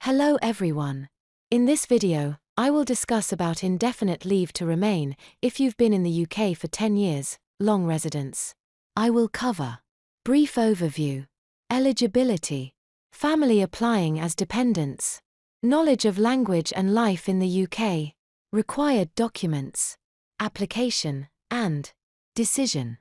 Hello everyone. In this video, I will discuss about indefinite leave to remain if you've been in the UK for 10 years, long residence. I will cover brief overview, eligibility, family applying as dependents, knowledge of language and life in the UK, required documents, application, and decision.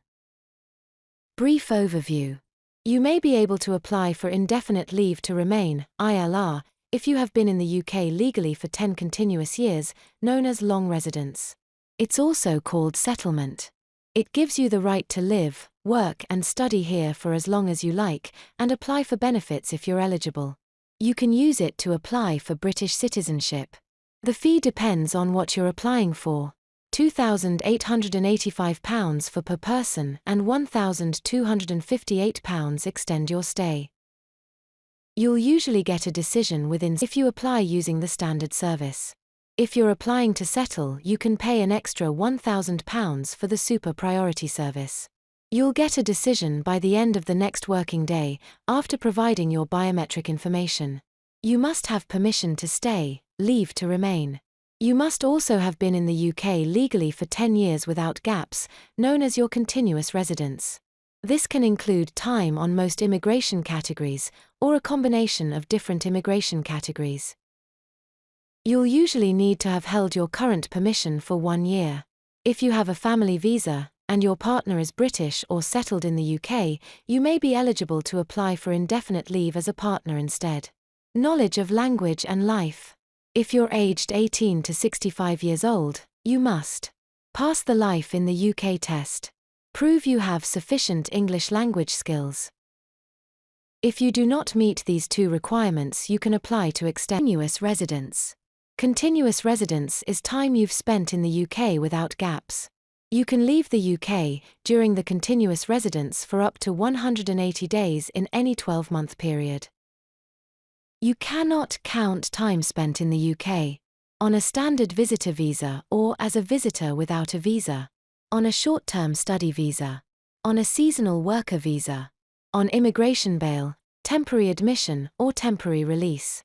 Brief overview. You may be able to apply for indefinite leave to remain, ILR, if you have been in the UK legally for 10 continuous years, known as long residence. It's also called settlement. It gives you the right to live, work and study here for as long as you like, and apply for benefits if you're eligible. You can use it to apply for British citizenship. The fee depends on what you're applying for. £2,885 for per person and £1,258 extend your stay. You'll usually get a decision within if you apply using the standard service. If you're applying to settle, you can pay an extra £1,000 for the super priority service. You'll get a decision by the end of the next working day, after providing your biometric information. You must have permission to stay, leave to remain. You must also have been in the UK legally for 10 years without gaps, known as your continuous residence. This can include time on most immigration categories, or a combination of different immigration categories. You'll usually need to have held your current permission for 1 year. If you have a family visa, and your partner is British or settled in the UK, you may be eligible to apply for indefinite leave as a partner instead. Knowledge of language and life. If you're aged 18 to 65 years old, you must pass the Life in the UK test. Prove you have sufficient English language skills. If you do not meet these two requirements, you can apply to extend continuous residence. Continuous residence is time you've spent in the UK without gaps. You can leave the UK during the continuous residence for up to 180 days in any 12-month period. You cannot count time spent in the UK on a standard visitor visa or as a visitor without a visa, on a short-term study visa, on a seasonal worker visa, on immigration bail, temporary admission or temporary release.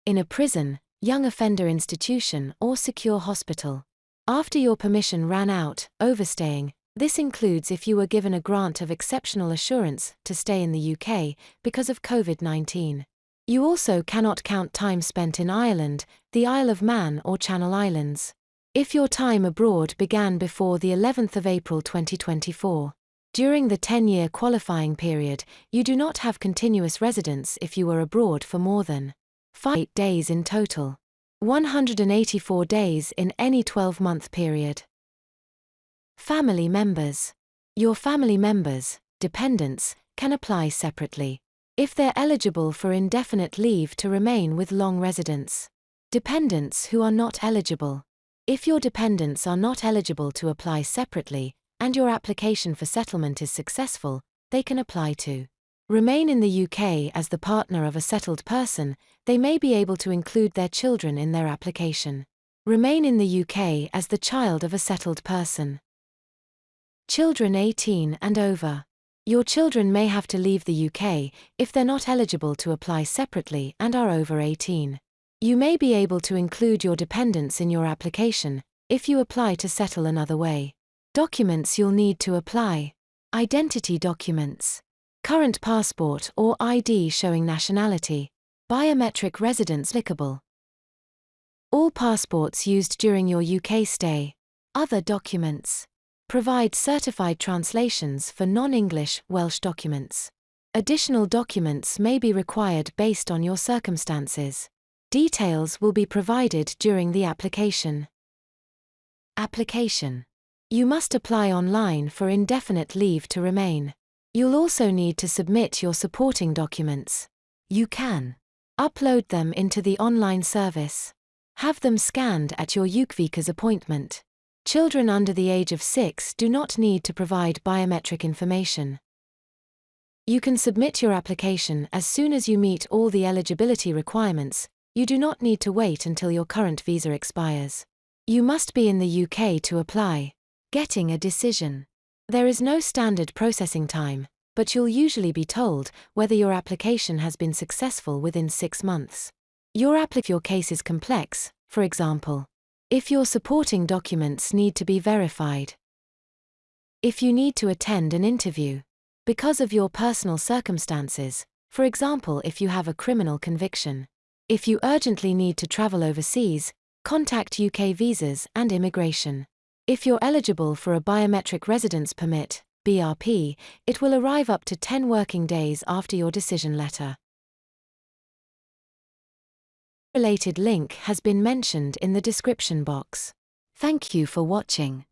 In a prison, young offender institution or secure hospital. After your permission ran out, overstaying. This includes if you were given a grant of exceptional assurance to stay in the UK because of COVID-19. You also cannot count time spent in Ireland, the Isle of Man or Channel Islands. If your time abroad began before the 11th of April 2024, during the 10-year qualifying period, you do not have continuous residence if you were abroad for more than 5 days in total. 184 days in any 12-month period. Family members. Your family members, dependents, can apply separately if they're eligible for indefinite leave to remain with long residence. Dependents who are not eligible. If your dependents are not eligible to apply separately, and your application for settlement is successful, they can apply to remain in the UK as the partner of a settled person. They may be able to include their children in their application. Remain in the UK as the child of a settled person. Children 18 and over. Your children may have to leave the UK if they're not eligible to apply separately and are over 18. You may be able to include your dependents in your application if you apply to settle another way. Documents you'll need to apply. Identity documents. Current passport or ID showing nationality. Biometric residence applicable. All passports used during your UK stay. Other documents. Provide certified translations for non-English Welsh documents. Additional documents may be required based on your circumstances. Details will be provided during the application. Application. You must apply online for indefinite leave to remain. You'll also need to submit your supporting documents. You can upload them into the online service. Have them scanned at your UKVICA's appointment. Children under the age of 6 do not need to provide biometric information. You can submit your application as soon as you meet all the eligibility requirements. You do not need to wait until your current visa expires. You must be in the UK to apply. Getting a decision. There is no standard processing time, but you'll usually be told whether your application has been successful within 6 months. If your case is complex, for example, if your supporting documents need to be verified, if you need to attend an interview because of your personal circumstances, for example if you have a criminal conviction, if you urgently need to travel overseas, contact UK Visas and Immigration. If you're eligible for a biometric residence permit, BRP, it will arrive up to 10 working days after your decision letter. A related link has been mentioned in the description box. Thank you for watching.